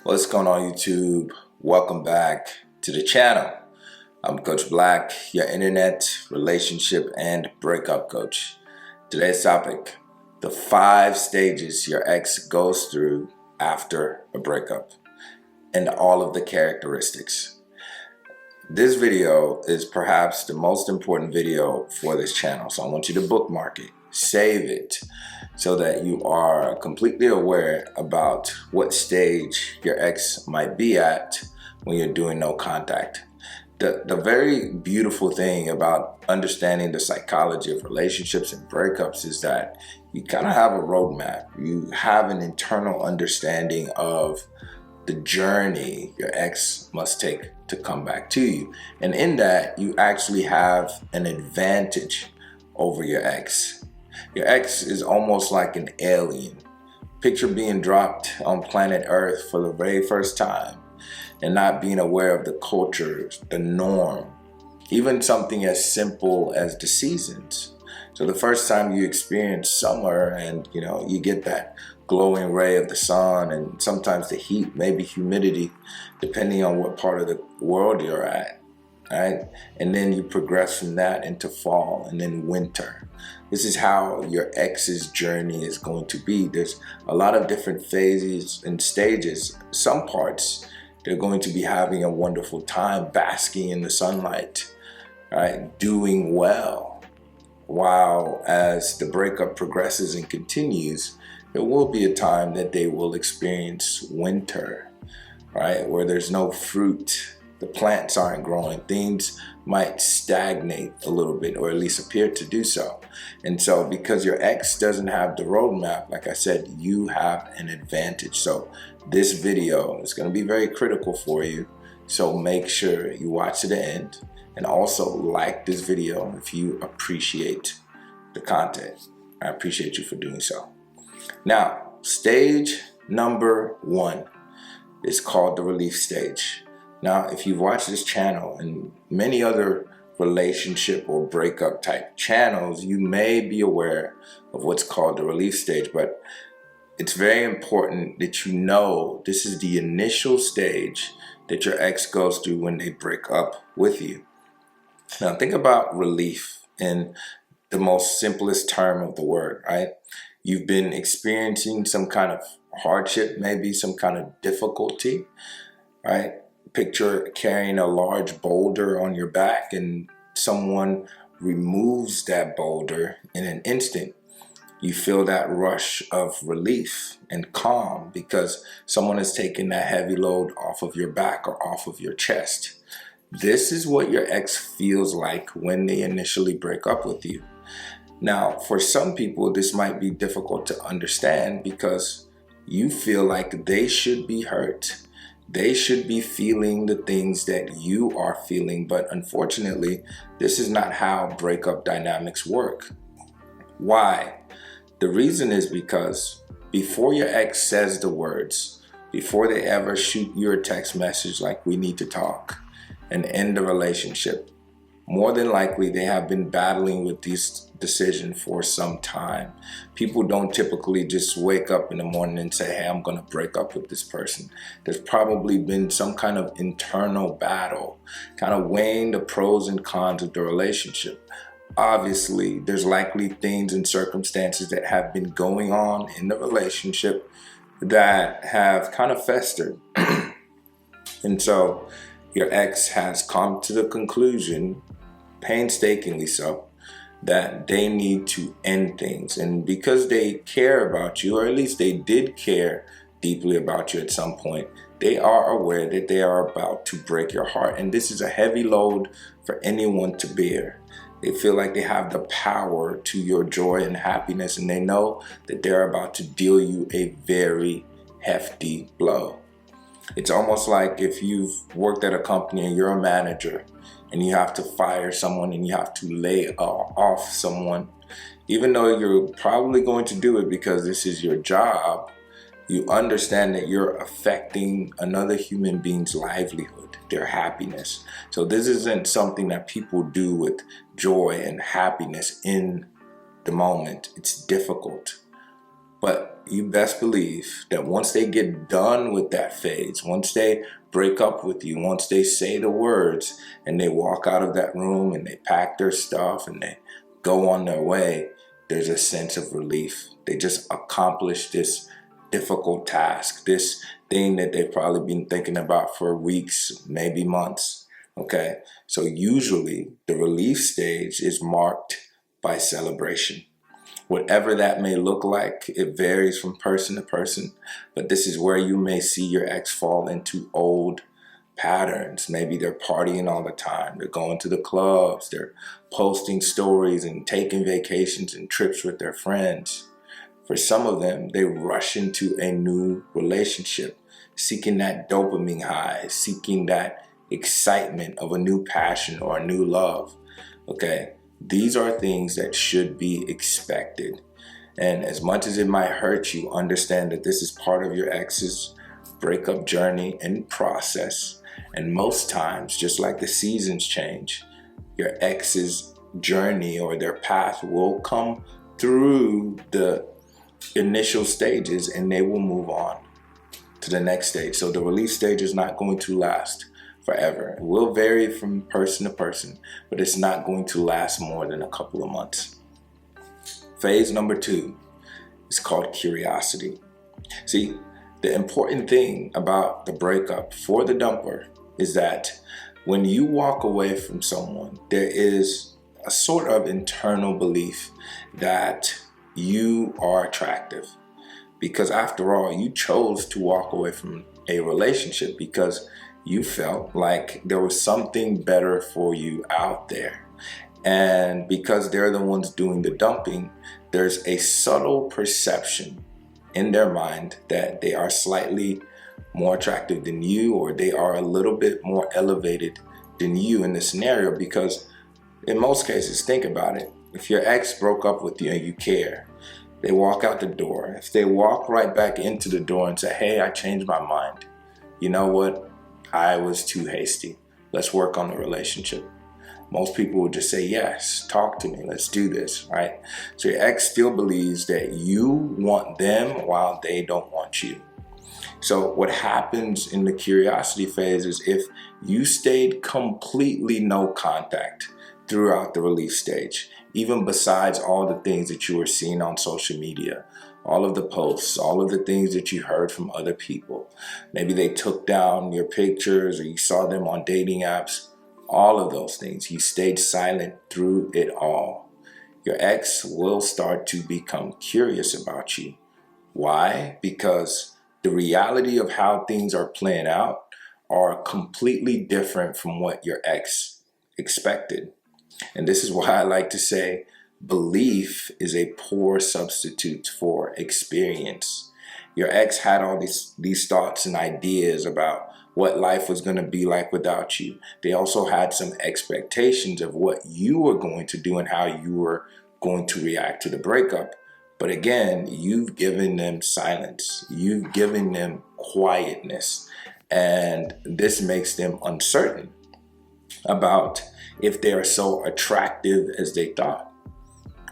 What's going on, YouTube? Welcome back to the channel. I'm Coach Black, your internet, relationship, and breakup coach. Today's topic, the 5 stages your ex goes through after a breakup and all of the characteristics. This video is perhaps the most important video for this channel, so I want you to bookmark it, save it, so that you are completely aware about what stage your ex might be at when you're doing no contact. The very beautiful thing about understanding the psychology of relationships and breakups is that you kind of have a roadmap. You have an internal understanding of the journey your ex must take to come back to you. And in that, you actually have an advantage over your ex. Your ex is almost like an alien. Picture being dropped on planet Earth for the very first time and not being aware of the culture, the norm, even something as simple as the seasons. So the first time you experience summer and you get that glowing ray of the sun and sometimes the heat, maybe humidity, depending on what part of the world you're at, right? And then you progress from that into fall and then winter. This is how your ex's journey is going to be. There's a lot of different phases and stages. Some parts, they're going to be having a wonderful time basking in the sunlight, right? Doing well. While as the breakup progresses and continues, there will be a time that they will experience winter, right? Where there's no fruit, the plants aren't growing, things might stagnate a little bit, or at least appear to do so. And so because your ex doesn't have the roadmap, like I said, you have an advantage. So this video is going to be very critical for you. So make sure you watch to the end and also like this video if you appreciate the content. I appreciate you for doing so. Now, stage number 1 is called the relief stage. Now, if you've watched this channel and many other relationship or breakup type channels, you may be aware of what's called the relief stage, but it's very important that you know this is the initial stage that your ex goes through when they break up with you. Now, think about relief in the most simplest term of the word, right? You've been experiencing some kind of hardship, maybe some kind of difficulty, right? Picture carrying a large boulder on your back and someone removes that boulder in an instant. You feel that rush of relief and calm because someone has taken that heavy load off of your back or off of your chest. This is what your ex feels like when they initially break up with you. Now, for some people, this might be difficult to understand because you feel like they should be hurt. They should be feeling the things that you are feeling, but unfortunately, this is not how breakup dynamics work. Why? The reason is because before your ex says the words, before they ever shoot you a text message like we need to talk and end the relationship, more than likely they have been battling with this decision for some time. People don't typically just wake up in the morning and say, hey, I'm going to break up with this person. There's probably been some kind of internal battle, kind of weighing the pros and cons of the relationship. Obviously, there's likely things and circumstances that have been going on in the relationship that have kind of festered. And so your ex has come to the conclusion, painstakingly so, that they need to end things. And because they care about you, or at least they did care deeply about you at some point, they are aware that they are about to break your heart. And this is a heavy load for anyone to bear. They feel like they have the power to your joy and happiness, and they know that they're about to deal you a very hefty blow. It's almost like if you've worked at a company and you're a manager and you have to fire someone and you have to lay off someone, even though you're probably going to do it because this is your job, you understand that you're affecting another human being's livelihood, their happiness. So this isn't something that people do with joy and happiness in the moment. It's difficult. But you best believe that once they get done with that phase, once they break up with you, once they say the words and they walk out of that room and they pack their stuff and they go on their way, there's a sense of relief. They just accomplished this difficult task, this thing that they've probably been thinking about for weeks, maybe months. Okay, so usually the relief stage is marked by celebration. Whatever that may look like, it varies from person to person, but this is where you may see your ex fall into old patterns. Maybe they're partying all the time, they're going to the clubs, they're posting stories and taking vacations and trips with their friends. For some of them, they rush into a new relationship, seeking that dopamine high, seeking that excitement of a new passion or a new love. Okay, these are things that should be expected. And as much as it might hurt you, understand that this is part of your ex's breakup journey and process. And most times, just like the seasons change, your ex's journey or their path will come through the initial stages and they will move on to the next stage. So the relief stage is not going to last forever. It will vary from person to person, but it's not going to last more than a couple of months. Phase number 2 is called curiosity. See, the important thing about the breakup for the dumper is that when you walk away from someone, there is a sort of internal belief that you are attractive. Because after all, you chose to walk away from a relationship because you felt like there was something better for you out there. And because they're the ones doing the dumping, there's a subtle perception in their mind that they are slightly more attractive than you, or they are a little bit more elevated than you in the scenario. Because in most cases, think about it. If your ex broke up with you and you care, they walk out the door. If they walk right back into the door and say, hey, I changed my mind. You know what? I was too hasty. Let's work on the relationship. Most people would just say, yes, talk to me. Let's do this, right? So your ex still believes that you want them while they don't want you. So what happens in the curiosity phase is if you stayed completely no contact throughout the relief stage, even besides all the things that you were seeing on social media, all of the posts, all of the things that you heard from other people. Maybe they took down your pictures or you saw them on dating apps. All of those things. You stayed silent through it all. Your ex will start to become curious about you. Why? Because the reality of how things are playing out are completely different from what your ex expected. And this is why I like to say belief is a poor substitute for experience. Your ex had all these thoughts and ideas about what life was going to be like without you. They also had some expectations of what you were going to do and how you were going to react to the breakup. But again, you've given them silence. You've given them quietness. And this makes them uncertain about if they are so attractive as they thought,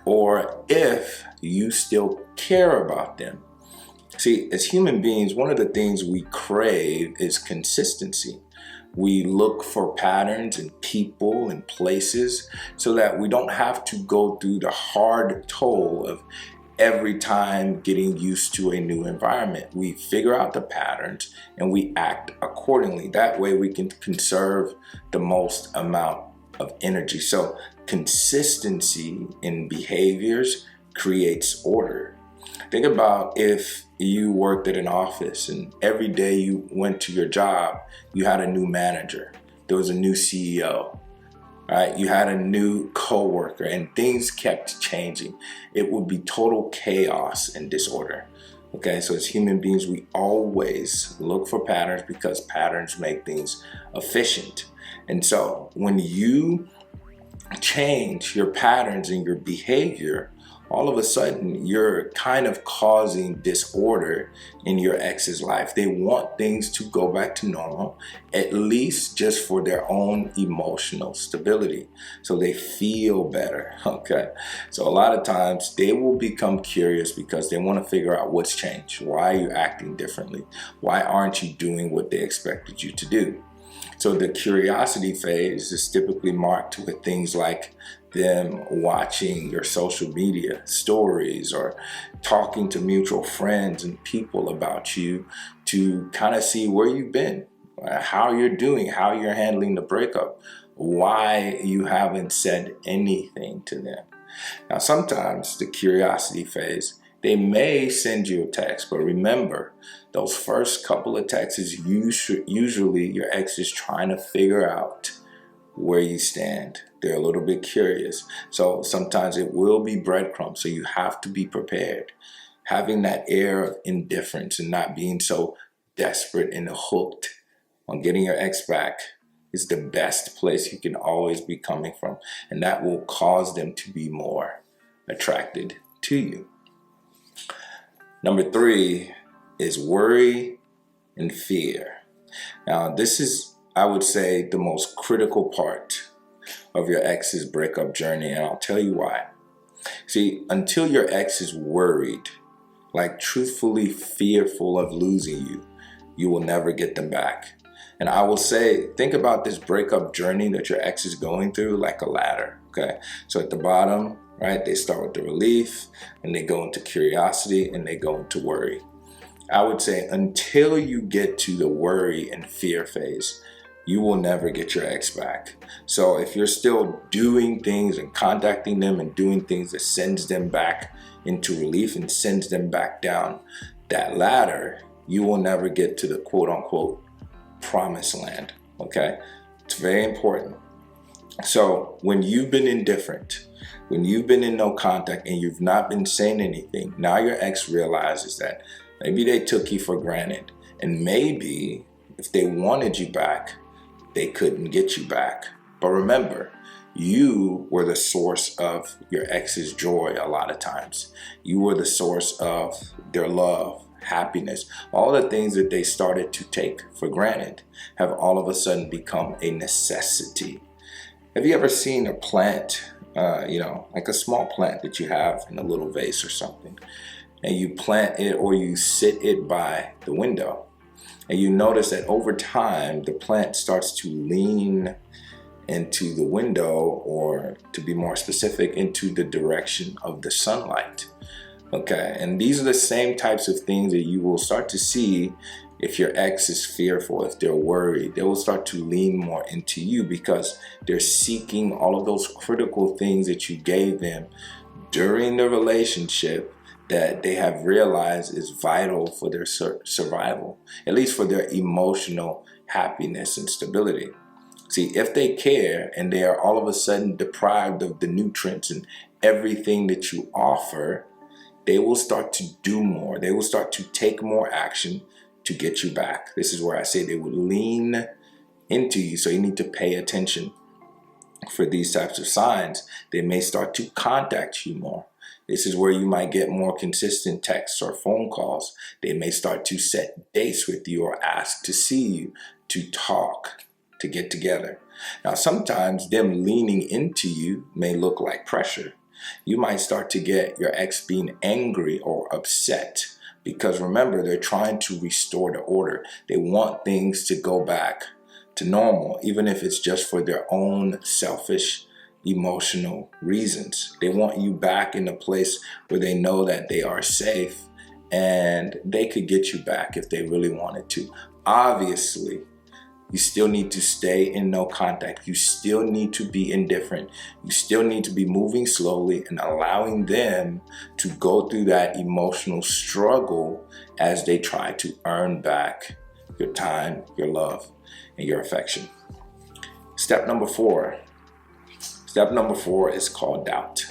or if you still care about them. See, as human beings, one of the things we crave is consistency. We look for patterns in people and places so that we don't have to go through the hard toll of every time getting used to a new environment. We figure out the patterns and we act accordingly. That way we can conserve the most amount of energy. So consistency in behaviors creates order. Think about if you worked at an office and every day you went to your job, you had a new manager, there was a new CEO, right? You had a new coworker and things kept changing. It would be total chaos and disorder. Okay, so as human beings, we always look for patterns because patterns make things efficient. And so when you change your patterns and your behavior, all of a sudden you're kind of causing disorder in your ex's life. They want things to go back to normal, at least just for their own emotional stability, so they feel better, okay? So a lot of times they will become curious because they want to figure out what's changed. Why are you acting differently? Why aren't you doing what they expected you to do? So the curiosity phase is typically marked with things like them watching your social media stories or talking to mutual friends and people about you to kind of see where you've been, how you're doing, how you're handling the breakup, why you haven't said anything to them. Now, sometimes the curiosity phase, they may send you a text, but remember, those first couple of texts is usually your ex is trying to figure out where you stand. They're a little bit curious. So sometimes it will be breadcrumbs, so you have to be prepared. Having that air of indifference and not being so desperate and hooked on getting your ex back is the best place you can always be coming from. And that will cause them to be more attracted to you. Number 3 is worry and fear. Now, this is, I would say, the most critical part of your ex's breakup journey, and I'll tell you why. See, until your ex is worried, like truthfully fearful of losing you, you will never get them back. And I will say, think about this breakup journey that your ex is going through like a ladder, okay? So at the bottom, right, they start with the relief, and they go into curiosity, and they go into worry. I would say until you get to the worry and fear phase, you will never get your ex back. So if you're still doing things and contacting them and doing things that sends them back into relief and sends them back down that ladder, you will never get to the quote unquote promised land, okay? It's very important. So when you've been indifferent, when you've been in no contact and you've not been saying anything, now your ex realizes that maybe they took you for granted, and maybe if they wanted you back, they couldn't get you back. But remember, you were the source of your ex's joy a lot of times. You were the source of their love, happiness. All the things that they started to take for granted have all of a sudden become a necessity. Have you ever seen a plant, like a small plant that you have in a little vase or something, and you plant it or you sit it by the window, and you notice that over time the plant starts to lean into the window, or to be more specific, into the direction of the sunlight. Okay, and these are the same types of things that you will start to see if your ex is fearful, if they're worried. They will start to lean more into you because they're seeking all of those critical things that you gave them during the relationship that they have realized is vital for their survival, at least for their emotional happiness and stability. See, if they care and they are all of a sudden deprived of the nutrients and everything that you offer, they will start to do more. They will start to take more action to get you back. This is where I say they would lean into you. So you need to pay attention for these types of signs. They may start to contact you more. This is where you might get more consistent texts or phone calls. They may start to set dates with you or ask to see you, to talk, to get together. Now, sometimes them leaning into you may look like pressure. You might start to get your ex being angry or upset because remember, they're trying to restore the order. They want things to go back to normal, even if it's just for their own selfish emotional reasons. They want you back in a place where they know that they are safe and they could get you back if they really wanted to. Obviously, you still need to stay in no contact. You still need to be indifferent. You still need to be moving slowly and allowing them to go through that emotional struggle as they try to earn back your time, your love, and your affection. Step number 4 is called doubt.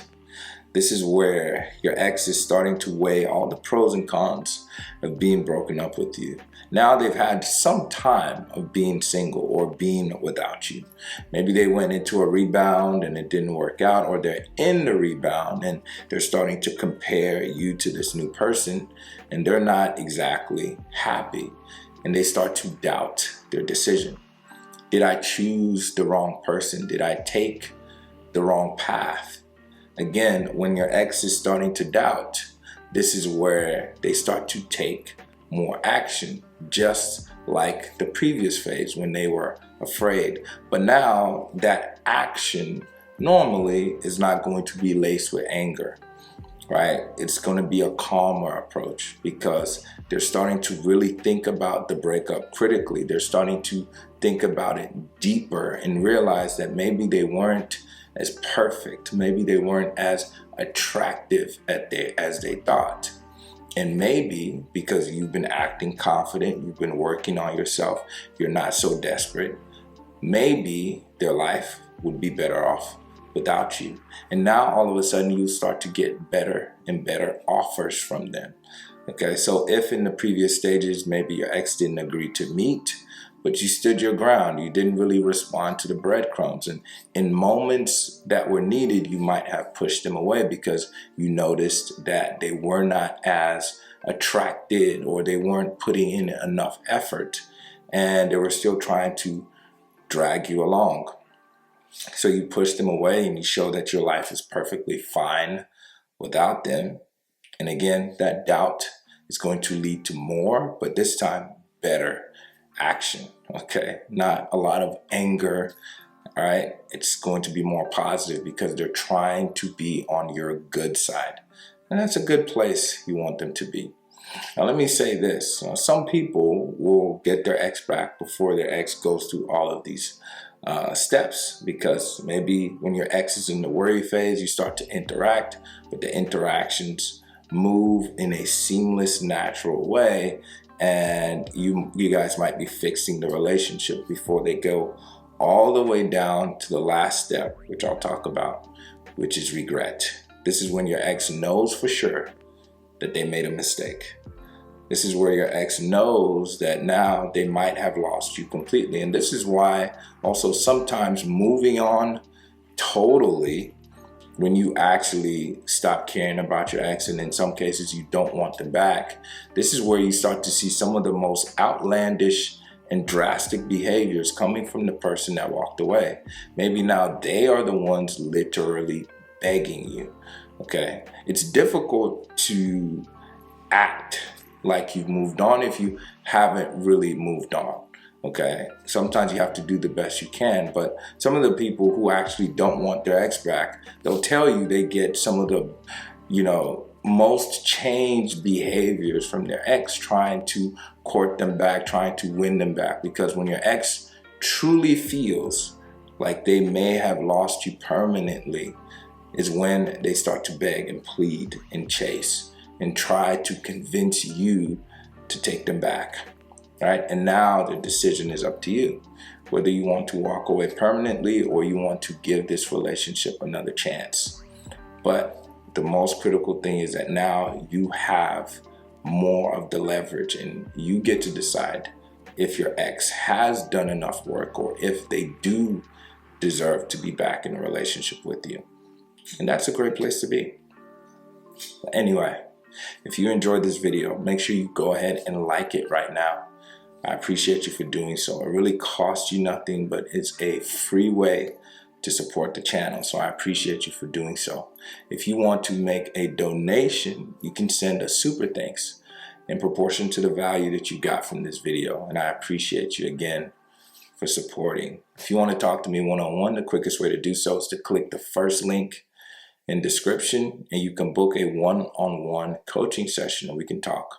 This is where your ex is starting to weigh all the pros and cons of being broken up with you. Now they've had some time of being single or being without you. Maybe they went into a rebound and it didn't work out, or they're in the rebound and they're starting to compare you to this new person and they're not exactly happy, and they start to doubt their decision. Did I choose the wrong person? Did I take the wrong path? Again, when your ex is starting to doubt, this is where they start to take more action, just like the previous phase when they were afraid. But now that action normally is not going to be laced with anger, right? It's going to be a calmer approach because they're starting to really think about the breakup critically. They're starting to think about it deeper and realize that maybe they weren't as perfect. Maybe they weren't as attractive as they thought. And maybe because you've been acting confident, you've been working on yourself, you're not so desperate, maybe their life would be better off without you. And now all of a sudden you start to get better and better offers from them. Okay, so if in the previous stages maybe your ex didn't agree to meet, but you stood your ground, you didn't really respond to the breadcrumbs, and in moments that were needed you might have pushed them away because you noticed that they were not as attracted or they weren't putting in enough effort and they were still trying to drag you along. So you push them away and you show that your life is perfectly fine without them. And again, that doubt is going to lead to more, but this time better action. Okay, not a lot of anger. All right, it's going to be more positive because they're trying to be on your good side, and that's a good place you want them to be. Now let me say this, some people will get their ex back before their ex goes through all of these steps, because maybe when your ex is in the worry phase, you start to interact, but the interactions move in a seamless, natural way, and you guys might be fixing the relationship before they go all the way down to the last step, which I'll talk about, which is regret. This is when your ex knows for sure that they made a mistake. This is where your ex knows that now they might have lost you completely. And this is why also sometimes moving on totally, when you actually stop caring about your ex and in some cases you don't want them back, this is where you start to see some of the most outlandish and drastic behaviors coming from the person that walked away. Maybe now they are the ones literally begging you. Okay, it's difficult to act like you've moved on if you haven't really moved on. Okay, sometimes you have to do the best you can, but some of the people who actually don't want their ex back, they'll tell you they get some of the, most changed behaviors from their ex, trying to court them back, trying to win them back. Because when your ex truly feels like they may have lost you permanently, is when they start to beg and plead and chase and try to convince you to take them back. Right? And now the decision is up to you, whether you want to walk away permanently or you want to give this relationship another chance. But the most critical thing is that now you have more of the leverage and you get to decide if your ex has done enough work or if they do deserve to be back in a relationship with you. And that's a great place to be. But anyway, if you enjoyed this video, make sure you go ahead and like it right now. I appreciate you for doing so. It really costs you nothing, but it's a free way to support the channel. So I appreciate you for doing so. If you want to make a donation, you can send a super thanks in proportion to the value that you got from this video. And I appreciate you again for supporting. If you want to talk to me one-on-one, the quickest way to do so is to click the first link in description and you can book a one-on-one coaching session and we can talk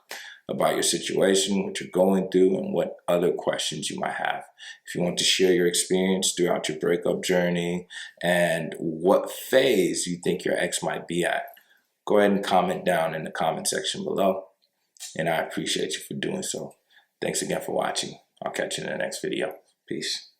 about your situation, what you're going through, and what other questions you might have. If you want to share your experience throughout your breakup journey and what phase you think your ex might be at, go ahead and comment down in the comment section below. And I appreciate you for doing so. Thanks again for watching. I'll catch you in the next video. Peace.